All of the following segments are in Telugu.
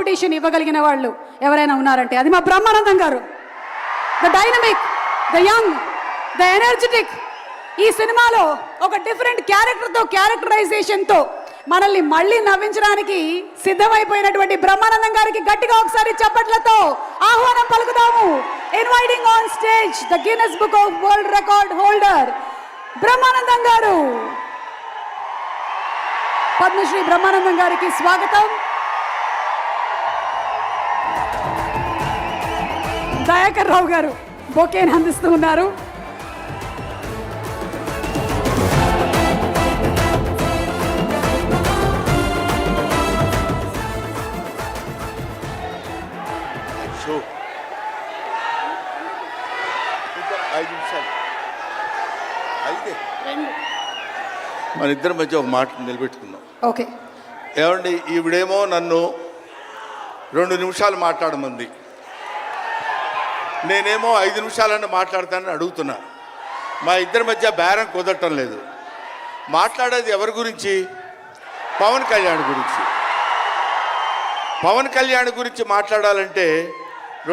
కాంపిటీషన్ ఇవ్వగలిగిన వాళ్ళు ఎవరైనా ఉన్నారంటే అది మా బ్రహ్మానందం గారు. The dynamic, the young, the energetic. ఈ సినిమాలో ఒక డిఫరెంట్ క్యారెక్టరైజేషన్తో మనల్ని మళ్ళీ నవ్వించడానికి సిద్ధమైపోయినటువంటి బ్రహ్మానందం గారికి గట్టిగా ఒకసారి చప్పట్లతో ఆహ్వానం పలుకుదాము. Inviting on stage the Guinness book of world record holder Brahmanandam garu. Padmashri Brahmanandam గారికి స్వాగతం. దయాకర్ రావు గారు బొకేని అందిస్తూ ఉన్నారు. మన ఇద్దరి మధ్య ఒక మాట నిలబెట్టుకుందాం. ఓకే. ఏమండి, ఈవిడేమో నన్ను 2 నిమిషాలు మాట్లాడమంది, నేనేమో 5 నిమిషాలన్నా మాట్లాడతానని అడుగుతున్నా. మా ఇద్దరి మధ్య బేరం కుదరటం లేదు. మాట్లాడేది ఎవరి గురించి? పవన్ కళ్యాణ్ గురించి. పవన్ కళ్యాణ్ గురించి మాట్లాడాలంటే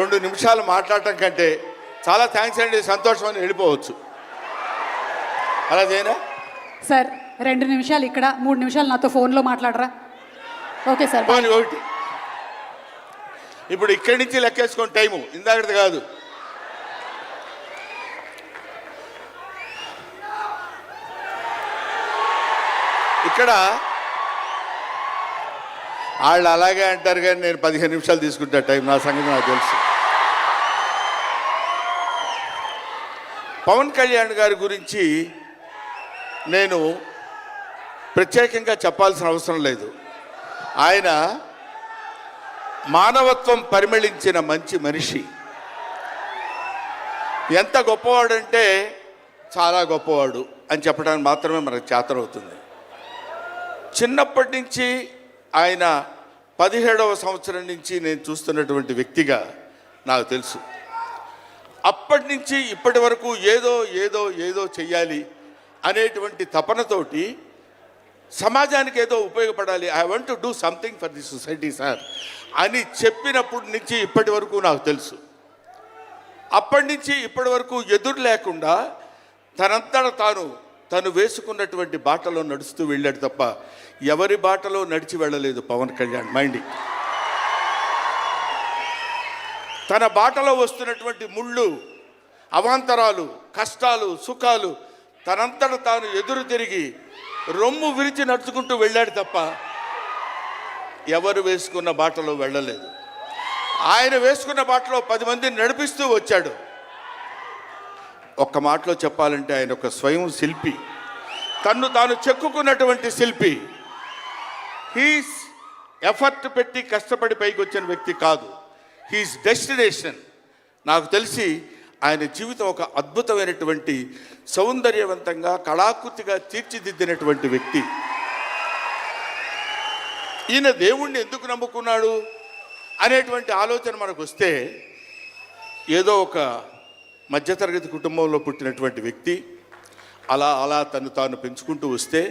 2 నిమిషాలు మాట్లాడటం కంటే చాలా థ్యాంక్స్ అండి, సంతోషం అని వెళ్ళిపోవచ్చు. అలా చేయనా సార్? 2 నిమిషాలు ఇక్కడ, 3 నిమిషాలు నాతో ఫోన్లో మాట్లాడరా? Okay sir. పోనీ ఒకటి. ఇప్పుడు ఇక్కడి నుంచి లెక్కేసుకోండి టైము, ఇందాకది కాదు. ఇక్కడ వాళ్ళు అలాగే అంటారు కానీ నేను 15 నిమిషాలు తీసుకుంటా టైం. నా సంగతి నాకు తెలుసు. పవన్ కళ్యాణ్ గారి గురించి నేను ప్రత్యేకంగా చెప్పాల్సిన అవసరం లేదు. ఆయన మానవత్వం పరిమళించిన మంచి మనిషి. ఎంత గొప్పవాడంటే చాలా గొప్పవాడు అని చెప్పడానికి మాత్రమే మనకు చేతనవుతుంది. చిన్నప్పటి నుంచి ఆయన 17వ సంవత్సరం నుంచి నేను చూస్తున్నటువంటి వ్యక్తిగా నాకు తెలుసు. అప్పటి నుంచి ఇప్పటి వరకు ఏదో ఏదో ఏదో చెయ్యాలి అనేటువంటి తపనతోటి సమాజానికి ఏదో ఉపయోగపడాలి, I want to do something for the society sir అని చెప్పినప్పటి నుంచి ఇప్పటి వరకు నాకు తెలుసు. అప్పటి నుంచి ఇప్పటి వరకు ఎదురు లేకుండా తనంతట తను వేసుకున్నటువంటి బాటలో నడుస్తూ వెళ్ళాడు తప్ప ఎవరి బాటలో నడిచి వెళ్ళలేదు పవన్ కళ్యాణ్. మైండ్ తన బాటలో వస్తున్నటువంటి ముళ్ళు, అవాంతరాలు, కష్టాలు, సుఖాలు తనంతట తాను ఎదురు తిరిగి రొమ్ము విరిచి నడుచుకుంటూ వెళ్ళాడు తప్ప ఎవరు వేసుకున్న బాటలో వెళ్ళలేదు. ఆయన వేసుకున్న బాటలో 10 మందిని నడిపిస్తూ వచ్చాడు. ఒక్క మాటలో చెప్పాలంటే ఆయన ఒక స్వయం శిల్పి, తన్ను తాను చెక్కుకున్నటువంటి శిల్పి. హీస్ ఎఫర్ట్ పెట్టి కష్టపడి పైకి వచ్చిన వ్యక్తి కాదు, హీస్ డెస్టినేషన్. నాకు తెలిసి ఆయన జీవితం ఒక అద్భుతమైనటువంటి సౌందర్యవంతంగా కళాకృతిగా తీర్చిదిద్దినటువంటి వ్యక్తి. ఈయన దేవుణ్ణి ఎందుకు నమ్ముకున్నాడు అనేటువంటి ఆలోచన మనకు వస్తే, ఏదో ఒక మధ్యతరగతి కుటుంబంలో పుట్టినటువంటి వ్యక్తి అలా అలా తను తాను పెంచుకుంటూ వస్తే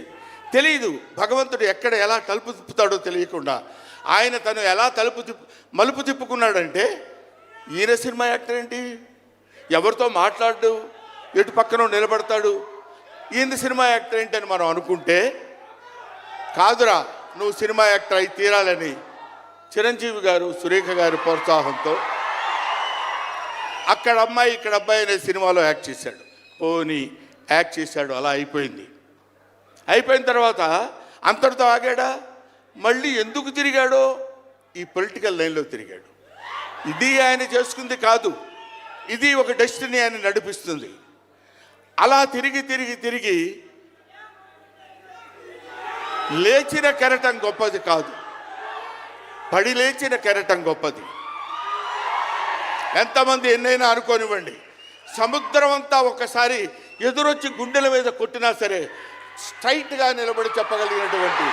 తెలియదు భగవంతుడు ఎక్కడ ఎలా తలుపు తిప్పుతాడో తెలియకుండా ఆయన తను ఎలా మలుపు తిప్పుకున్నాడంటే, ఈయన సినిమా యాక్టర్ ఏంటి, ఎవరితో మాట్లాడు, ఎటు పక్కన నిలబడతాడు, ఈయన సినిమా యాక్టర్ ఏంటి అని మనం అనుకుంటే, కాదురా నువ్వు సినిమా యాక్టర్ అయి తీరాలని చిరంజీవి గారు, సురేఖ గారి ప్రోత్సాహంతో అక్కడ అమ్మాయి ఇక్కడ అబ్బాయి అనే సినిమాలో యాక్ట్ చేశాడు. పోనీ యాక్ట్ చేశాడు, అలా అయిపోయింది. అయిపోయిన తర్వాత అంతటితో ఆగాడా? మళ్ళీ ఎందుకు తిరిగాడో ఈ పొలిటికల్ లైన్లో తిరిగాడు. ఇది ఆయన చేసుకుంది కాదు, ఇది ఒక డెస్టినీ ఆయన నడిపిస్తుంది. అలా తిరిగి తిరిగి తిరిగి లేచిన కెరటం గొప్పది కాదు, పడి లేచిన కెరటం గొప్పది. ఎంతమంది ఎన్నైనా అనుకోనివ్వండి, సముద్రం అంతా ఒకసారి ఎదురొచ్చి గుండెల మీద కొట్టినా సరే స్ట్రైట్గా నిలబడి చెప్పగలిగినటువంటి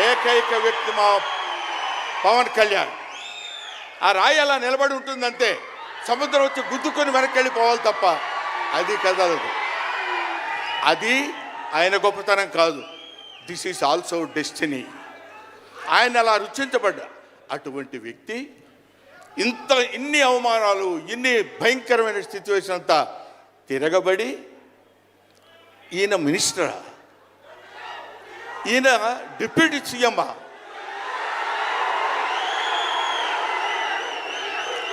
ఏకైక వ్యక్తి మా పవన్ కళ్యాణ్. ఆ రాయి అలా నిలబడి ఉంటుందంతే, సముద్రం వచ్చి గుద్దుకొని వెనక్కి వెళ్ళిపోవాలి తప్ప అది కదలదు. అది ఆయన గొప్పతనం కాదు, దిస్ ఈజ్ ఆల్సో డెస్టినీ. ఆయన అలా రుచించబడ్డా. అటువంటి వ్యక్తి ఇన్ని అవమానాలు, ఇన్ని భయంకరమైన సిచ్యువేషన్ అంతా తిరగబడి ఈయన మినిస్టరా, ఈయన డిప్యూటీ సీఎమ్మా?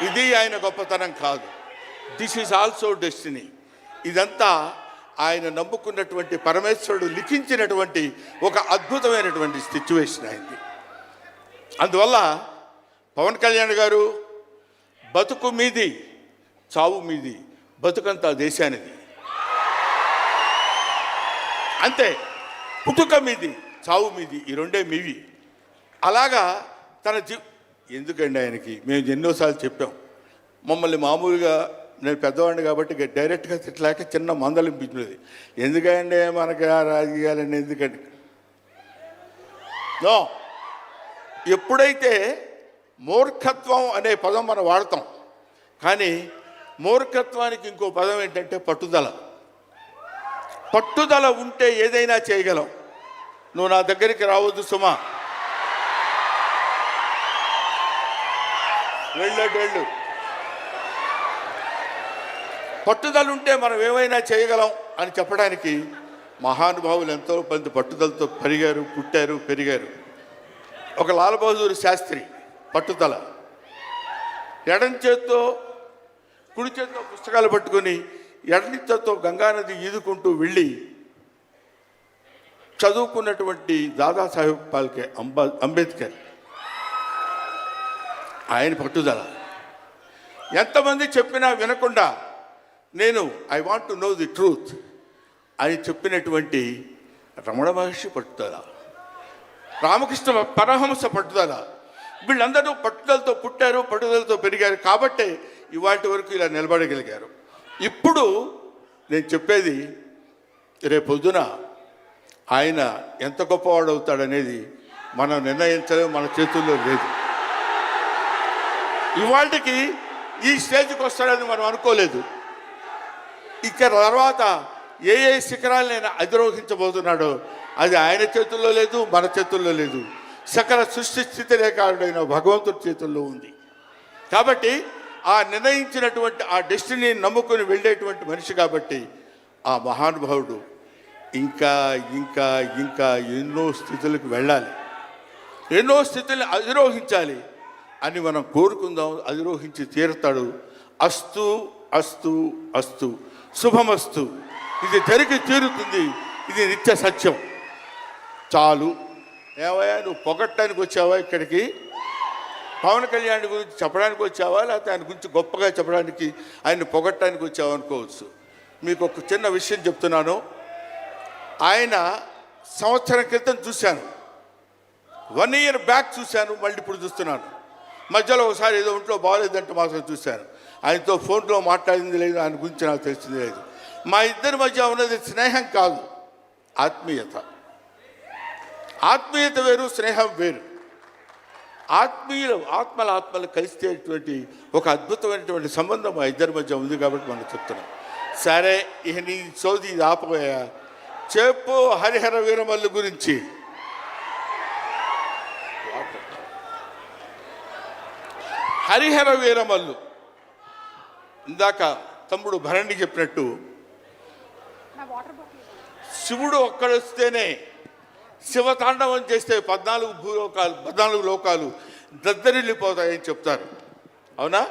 ఇది ఆయన గొప్పతనం కాదు. This is also destiny. ఇదంతా ఆయన నమ్ముకున్నటువంటి పరమేశ్వరుడు లిఖించినటువంటి ఒక అద్భుతమైనటువంటి సిచ్యువేషన్ అయింది. అందువల్ల పవన్ కళ్యాణ్ గారు బతుకు మీది, చావు మీది, బతుకంతా దేశానిది. అంతే, పుట్టుక మీది, చావు మీది, ఈ రెండే మీవి. అలాగా తన ఎందుకండి ఆయనకి మేము ఎన్నోసార్లు చెప్పాం. మమ్మల్ని మామూలుగా, నేను పెద్దవాడిని కాబట్టి డైరెక్ట్గా తిట్టలేక చిన్న మందలింపించినది. ఎందుకంటే మనకి ఆ రాజకీయాలన్నీ ఎందుకండి? నో, ఎప్పుడైతే మూర్ఖత్వం అనే పదం మనం వాడతాం, కానీ మూర్ఖత్వానికి ఇంకో పదం ఏంటంటే పట్టుదల. పట్టుదల ఉంటే ఏదైనా చేయగలం. నువ్వు నా దగ్గరికి రావద్దు సుమా, వెళ్ళు. పట్టుదల ఉంటే మనం ఏమైనా చేయగలం అని చెప్పడానికి మహానుభావులు ఎంతో మంది పట్టుదలతో పెరిగారు, పుట్టారు, పెరిగారు. ఒక లాల్ బహదూర్ శాస్త్రి పట్టుదల, ఎడం చేత్తో కుడి చేత్తో పుస్తకాలు పట్టుకొని ఎడని చేత్తో గంగానది ఈదుకుంటూ వెళ్ళి చదువుకున్నటువంటి దాదాసాహెబ్ ఫాల్కే అంబేద్కర్, ఆయన పట్టుదల. ఎంతమంది చెప్పినా వినకుండా నేను I want to know the truth అని చెప్పినటువంటి రమణ మహర్షి పట్టుదల, రామకృష్ణ పరమహంస పట్టుదల. వీళ్ళందరూ పట్టుదలతో పుట్టారు, పట్టుదలతో పెరిగారు కాబట్టే ఇవాటి వరకు ఇలా నిలబడగలిగారు. ఇప్పుడు నేను చెప్పేది, రేపొద్దున ఆయన ఎంత గొప్పవాడు అవుతాడనేది మనం నిర్ణయించలేము, మన చేతుల్లో లేదు. ఇవాళకి ఈ స్టేజ్కి వస్తాడని మనం అనుకోలేదు. ఇక తర్వాత ఏ శిఖరాలైనా అధిరోహించబోతున్నాడో అది ఆయన చేతుల్లో లేదు, మన చేతుల్లో లేదు. సకల సృష్టి స్థితి రేఖాడుడైన భగవంతుడి చేతుల్లో ఉంది. కాబట్టి ఆ నిర్ణయించినటువంటి ఆ డెస్టినీని నమ్ముకొని వెళ్ళేటువంటి మనిషి కాబట్టి ఆ మహానుభావుడు ఇంకా ఇంకా ఇంకా ఎన్నో స్థితులకు వెళ్ళాలి, ఎన్నో స్థితుల్ని అధిరోహించాలి అని మనం కోరుకుందాం. అధిరోహించి తీరుతాడు. అస్తు అస్తు అస్తు, శుభమస్తు. ఇది జరిగి తీరుతుంది, ఇది నిత్య సత్యం. చాలు. ఏమయ్యా, నువ్వు పొగట్టడానికి వచ్చావా ఇక్కడికి? పవన్ కళ్యాణ్ గురించి చెప్పడానికి వచ్చావా, లేకపోతే ఆయన గురించి గొప్పగా చెప్పడానికి, ఆయన పొగట్టడానికి వచ్చావా అనుకోవచ్చు. మీకు ఒక చిన్న విషయం చెప్తున్నాను. ఆయన సంవత్సరం క్రితం చూశాను, 1 year బ్యాక్ చూశాను, మళ్ళీ ఇప్పుడు చూస్తున్నాను. మధ్యలో ఒకసారి ఏదో ఒంట్లో బాగోలేదంటే మాత్రం చూశాను. ఆయనతో ఫోన్లో మాట్లాడింది లేదు, ఆయన గురించి నాకు తెలిసింది లేదు. మా ఇద్దరి మధ్య ఉన్నది స్నేహం కాదు, ఆత్మీయత. ఆత్మీయత వేరు, స్నేహం వేరు. ఆత్మలు కలిసేటువంటి ఒక అద్భుతమైనటువంటి సంబంధం మా ఇద్దరి మధ్య ఉంది కాబట్టి మనం చెప్తున్నాం. సరే, ఇక నీ సోది ఇది ఆపబోయా. చెప్పు హరిహర వీరమల్లు గురించి. హరిహర వీరమల్లు, ఇందాక తమ్ముడు భరణి చెప్పినట్టు, శివుడు ఒక్కడొస్తేనే, శివతాండవం చేస్తే 14 లోకాలు దద్దరిల్లిపోతాయని చెప్తారు. అవునా?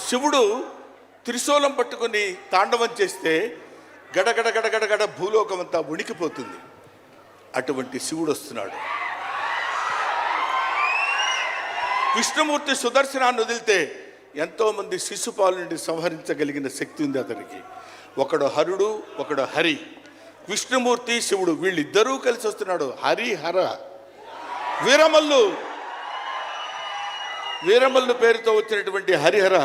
శివుడు త్రిశూలం పట్టుకొని తాండవం చేస్తే గడగడ గడగడగడ భూలోకం అంతా ఉణికిపోతుంది. అటువంటి శివుడు వస్తున్నాడు. విష్ణుమూర్తి సుదర్శనాన్ని వదిలితే ఎంతోమంది శిశుపాల నుండి సంహరించగలిగిన శక్తి ఉంది అతనికి. ఒకడు హరుడు, ఒకడు హరి. విష్ణుమూర్తి, శివుడు వీళ్ళిద్దరూ కలిసి వస్తున్నాడు. హరిహర వీరమల్లు పేరుతో వచ్చినటువంటి హరిహర.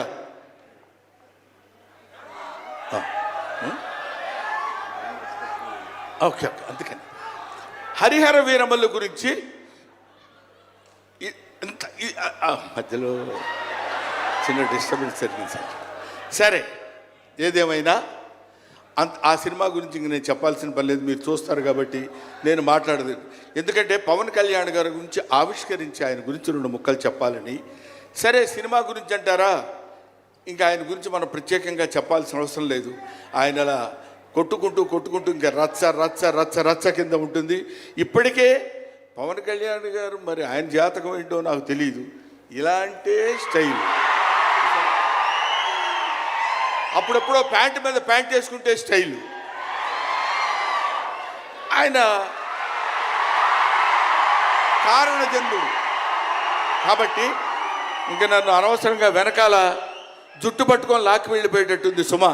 ఓకే, అందుకని హరిహర వీరమల్లు గురించి మధ్యలో చిన్న డిస్టర్బెన్స్ జరిగింది సార్. సరే, ఏదేమైనా ఆ సినిమా గురించి ఇంక నేను చెప్పాల్సిన పని లేదు, మీరు చూస్తారు కాబట్టి నేను మాట్లాడదు. ఎందుకంటే పవన్ కళ్యాణ్ గారి గురించి ఆవిష్కరించి ఆయన గురించి 2 ముక్కలు చెప్పాలని. సరే, సినిమా గురించి అంటారా, ఇంకా ఆయన గురించి మనం ప్రత్యేకంగా చెప్పాల్సిన అవసరం లేదు. ఆయన అలా కొట్టుకుంటూ ఇంకా రచ్చ రచ్చ రచ్చ రచ్చ కింద ఉంటుంది. ఇప్పటికే పవన్ కళ్యాణ్ గారు మరి ఆయన జాతకం ఏంటో నాకు తెలియదు, ఇలాంటి స్టైల్. అప్పుడప్పుడో ప్యాంటు మీద ప్యాంట్ వేసుకుంటే స్టైలు. ఆయన కారణజన్ముడు కాబట్టి ఇంకా నన్ను అనవసరంగా వెనకాల జుట్టు పట్టుకొని లాక్కి వెళ్ళిపోయేటట్టుంది సుమ,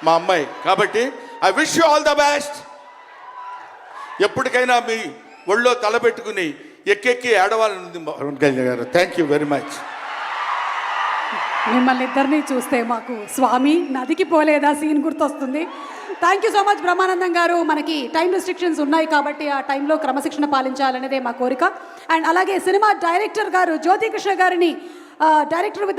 మా అమ్మాయి. కాబట్టి I wish you all the best. ఎప్పటికైనా మీ ఒళ్ళో తలపెట్టుకుని ఎక్కెక్కి ఏడవాలని పవన్ కళ్యాణ్ గారు. Thank you very much. మిమ్మల్ని ఇద్దరిని చూస్తే మాకు స్వామి నదికి పోలేదా సీన్ గుర్తొస్తుంది. Thank you so much Brahmanandam గారు. మనకి టైం రెస్ట్రిక్షన్స్ ఉన్నాయి కాబట్టి ఆ టైంలో క్రమశిక్షణ పాలించాలనేదే మా కోరిక. అండ్ అలాగే సినిమా డైరెక్టర్ గారు జ్యోతి కృష్ణ గారిని డైరెక్టర్